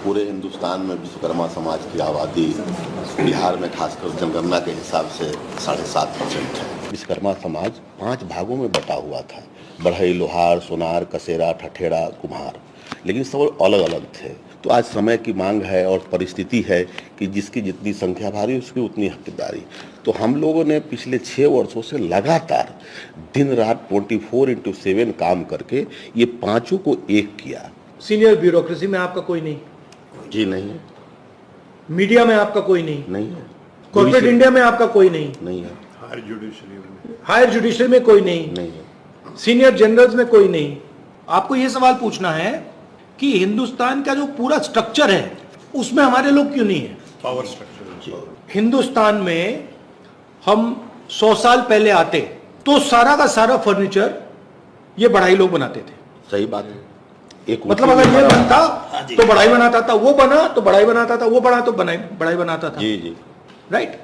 पूरे हिंदुस्तान में विश्वकर्मा समाज की आबादी बिहार में खासकर जनगणना के हिसाब से 7.5% है। विश्वकर्मा समाज 5 भागों में बटा हुआ था। बढ़ई, लोहार, सोनार, कसेरा, ठठेरा, कुम्हार, लेकिन सब अलग अलग थे। तो आज समय की मांग है और परिस्थिति है कि जिसकी जितनी संख्या भारी उसकी उतनी हकदारी। तो हम लोगों ने पिछले 6 वर्षों से लगातार दिन रात 24/7 काम करके ये पांचों को एक किया। सीनियर ब्यूरोक्रेसी में आपका कोई नहीं? जी नहीं है। मीडिया में आपका कोई नहीं? नहीं है। कॉर्पोरेट इंडिया में आपका कोई नहीं? नहीं है। हायर जुडिशरी में कोई नहीं? नहीं है। सीनियर जनरल्स में कोई नहीं? आपको यह सवाल पूछना है कि हिंदुस्तान का जो पूरा स्ट्रक्चर है उसमें हमारे लोग क्यों नहीं है? Power structure. हिंदुस्तान में हम 100 साल पहले आते तो सारा का सारा फर्नीचर ये बढ़ाई लोग बनाते थे। सही बात है। एक मतलब अगर ये बनता तो बढ़ाई बनाता था, वो बना तो बढ़ाई बनाता था, वो बना तो बढ़ाई बनाता था। जी जी, राइट।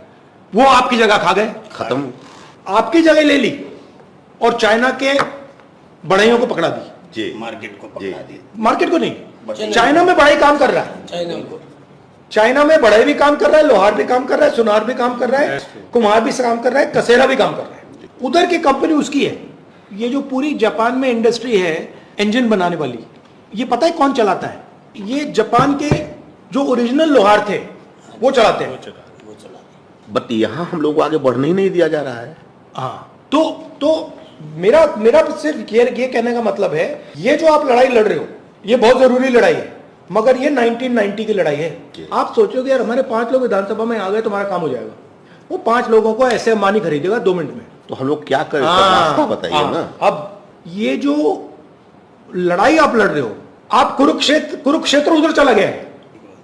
वो आपकी जगह खा गए, खत्म। आपकी जगह ले ली और चाइना के बढ़ाइयों को पकड़ा दी। जी, मार्केट को पकड़ा दी। मार्केट को नहीं, चाइना में बढ़ाई काम कर रहा है। चाइना में बढ़ाई भी काम कर रहा है, लोहार भी काम कर रहा है, सुनार भी काम कर रहा है, कुम्हार भी काम कर रहा है, कसेरा भी काम कर रहा है। उधर की कंपनी उसकी है। ये जो पूरी जापान में इंडस्ट्री है इंजन बनाने वाली, ये पता है कौन चलाता है? ये जापान के जो ओरिजिनल लोहार थे वो चलाते हैं। बट यहाँ हम लोग को आगे बढ़ने ही नहीं दिया जा रहा है। हाँ, तो मेरा सिर्फ ये कहने का मतलब है, ये जो आप लड़ाई लड़ रहे हो ये बहुत जरूरी लड़ाई है, मगर ये 1990 की लड़ाई है। आप सोचोगे यार हमारे 5 लोग विधानसभा में आ गए तुम्हारा काम हो जाएगा। वो 5 लोगों को ऐसे अंबानी खरीदेगा 2 मिनट में। तो हम लोग क्या करें? रास्ता बताइए ना। अब ये जो लड़ाई आप लड़ रहे हो, आप कुरुक्षेत्र उधर चला गया है।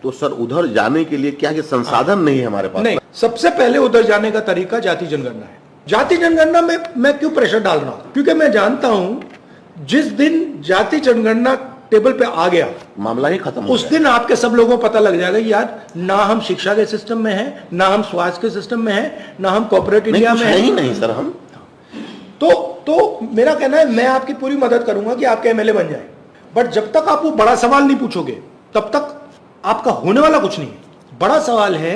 तो सर उधर जाने के लिए क्या ये संसाधन नहीं है हमारे पास? नहीं, सबसे पहले उधर जाने का तरीका जाति जनगणना है। जाति जनगणना में मैं क्यों प्रेशर डाल रहा हूं? क्योंकि मैं जानता हूं जिस दिन जाति जनगणना टेबल पे आ गया मामला ही खत्म हो उस दिन आपके सब लोगों को पता लग जाएगा यार, ना हम शिक्षा के सिस्टम में हैं, ना हम स्वास्थ्य के सिस्टम में हैं, ना हम कॉर्पोरेट इंडिया में हैं। नहीं सर, हम तो मेरा कहना है मैं आपकी पूरी मदद करूंगा कि आपके एमएलए बन जाए, बट जब तक आप वो बड़ा सवाल नहीं पूछोगे तब तक आपका होने वाला कुछ नहीं है। बड़ा सवाल है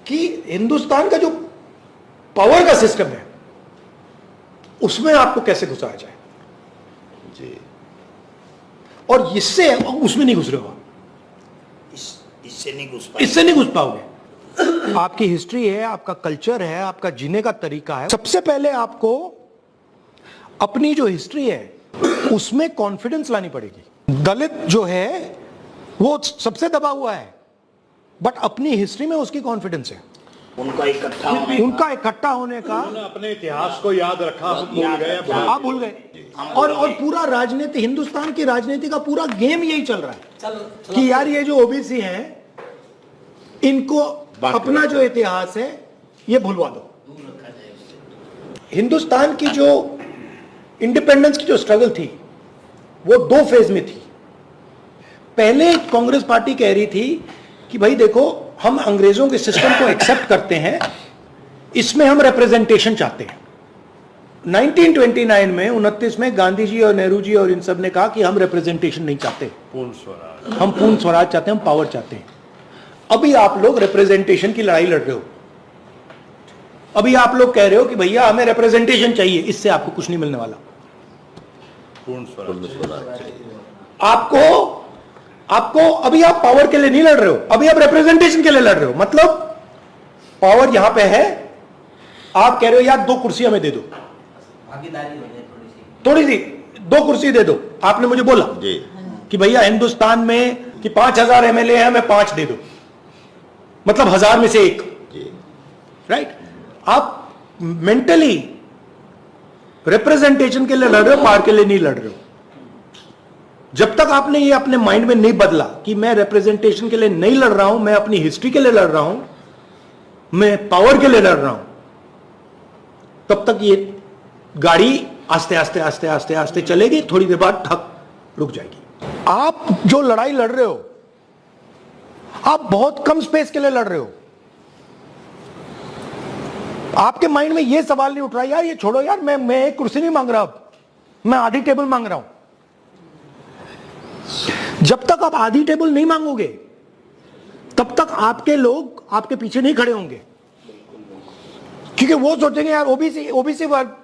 कि हिंदुस्तान का जो पावर का सिस्टम है उसमें आपको कैसे घुसाया जाए जी। और इससे उसमें नहीं घुस रहे हो, इससे नहीं घुस पाओगे। आपकी हिस्ट्री है, आपका कल्चर है, आपका जीने का तरीका है। सबसे पहले आपको अपनी जो हिस्ट्री है उसमें कॉन्फिडेंस लानी पड़ेगी। दलित जो है वो सबसे दबा हुआ है, बट अपनी हिस्ट्री में उसकी कॉन्फिडेंस है। उनका इकट्ठा होने का अपने इतिहास को याद रखा, आप भूल गए। और पूरा राजनीति, हिंदुस्तान की राजनीति का पूरा गेम यही चल रहा है कि यार ये जो ओबीसी हैं इनको अपना जो इतिहास है ये भूलवा दो। हिंदुस्तान की जो इंडिपेंडेंस की जो स्ट्रगल थी वो 2 फेज में थी। पहले कांग्रेस पार्टी कह रही थी कि भाई देखो हम अंग्रेजों के सिस्टम को एक्सेप्ट करते हैं, इसमें हम रिप्रेजेंटेशन चाहते हैं। 1929 में 29 में गांधी जी और नेहरू जी और इन सब ने कहा कि हम रिप्रेजेंटेशन नहीं चाहते, हम पूर्ण स्वराज चाहते हैं, हम पावर चाहते हैं। अभी आप लोग रिप्रेजेंटेशन की लड़ाई लड़ रहे हो। अभी आप लोग कह रहे हो कि भैया हमें रिप्रेजेंटेशन चाहिए, इससे आपको कुछ नहीं मिलने वाला। आपको अभी आप पावर के लिए नहीं लड़ रहे हो, अभी आप रिप्रेजेंटेशन के लिए लड़ रहे हो। मतलब पावर यहां पे है, आप कह रहे हो यार 2 कुर्सी हमें दे दो, थोड़ी सी 2 कुर्सी दे दो। आपने मुझे बोला जी कि भैया हिंदुस्तान में कि 5000 एमएलए हैं, हमें 5 दे दो, मतलब 1000 में से 1। राइट। आप मेंटली रिप्रेजेंटेशन के लिए लड़ रहे हो, पावर के लिए नहीं लड़ रहे हो। जब तक आपने ये अपने माइंड में नहीं बदला कि मैं रिप्रेजेंटेशन के लिए नहीं लड़ रहा हूं, मैं अपनी हिस्ट्री के लिए लड़ रहा हूं, मैं पावर के लिए लड़ रहा हूं, तब तक ये गाड़ी आस्ते आस्ते आस्ते आस्ते आस्ते चलेगी, थोड़ी देर बाद ठक रुक जाएगी। आप जो लड़ाई लड़ रहे हो आप बहुत कम स्पेस के लिए लड़ रहे हो। आपके माइंड में ये सवाल नहीं उठ रहा यार ये छोड़ो यार, मैं एक कुर्सी नहीं मांग रहा, अब मैं आधी टेबल मांग रहा हूं। जब तक आप आधी टेबल नहीं मांगोगे तब तक आपके लोग आपके पीछे नहीं खड़े होंगे, क्योंकि वो सोचेंगे यार ओबीसी वर्ग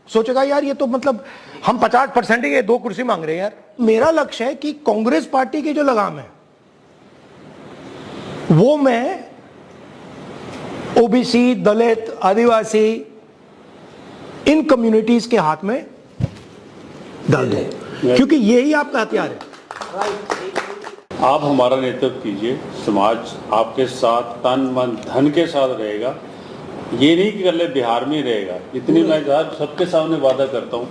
सोचेगा यार ये तो मतलब हम 50% ही 2 कुर्सी मांग रहे हैं यार। मेरा लक्ष्य है कि कांग्रेस पार्टी की जो लगाम है वो मैं ओबीसी, दलित, आदिवासी, इन कम्युनिटीज के हाथ में डाल दूं, क्योंकि यही आपका हथियार है। आप हमारा नेतृत्व कीजिए, समाज आपके साथ तन मन धन के साथ रहेगा। ये नहीं कि कल बिहार में ही रहेगा, इतनी मैं सबके सामने वादा करता हूँ,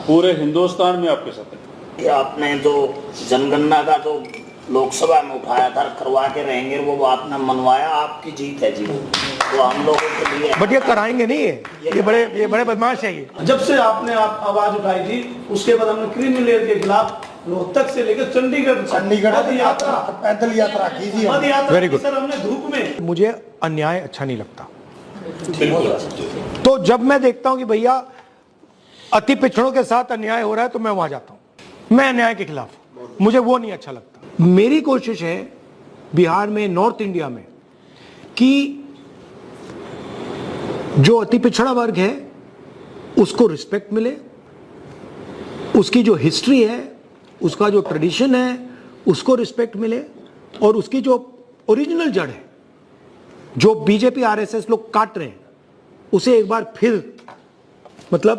पूरे हिंदुस्तान में आपके साथ है। ये आपने जो जनगणना का जो लोकसभा में उठाया था करवा के रहेंगे, वो आपने मनवाया, आपकी जीत है जी, तो हम लोगों के लिए। बट ये कराएंगे नहीं है, ये बड़े बदमाश है ये। जब से आपने आवाज उठाई थी उसके बाद हमने क्रिमिनल के खिलाफ रोहतक से लेकर चंडीगढ़ पद यात्रा, पैदल यात्रा कीजिए। पद यात्रा Very की good. सर हमने धूप में। मुझे अन्याय अच्छा नहीं लगता, तो जब मैं देखता हूं कि भैया अति पिछड़ों के साथ अन्याय हो रहा है तो मैं वहां जाता हूं, मैं अन्याय के खिलाफ, मुझे वो नहीं अच्छा लगता। मेरी कोशिश है बिहार में, नॉर्थ इंडिया में, कि जो अति पिछड़ा वर्ग है उसको रिस्पेक्ट मिले, उसकी जो हिस्ट्री है, उसका जो ट्रेडिशन है उसको रिस्पेक्ट मिले, और उसकी जो ओरिजिनल जड़ है जो बीजेपी आरएसएस लोग काट रहे हैं उसे एक बार फिर मतलब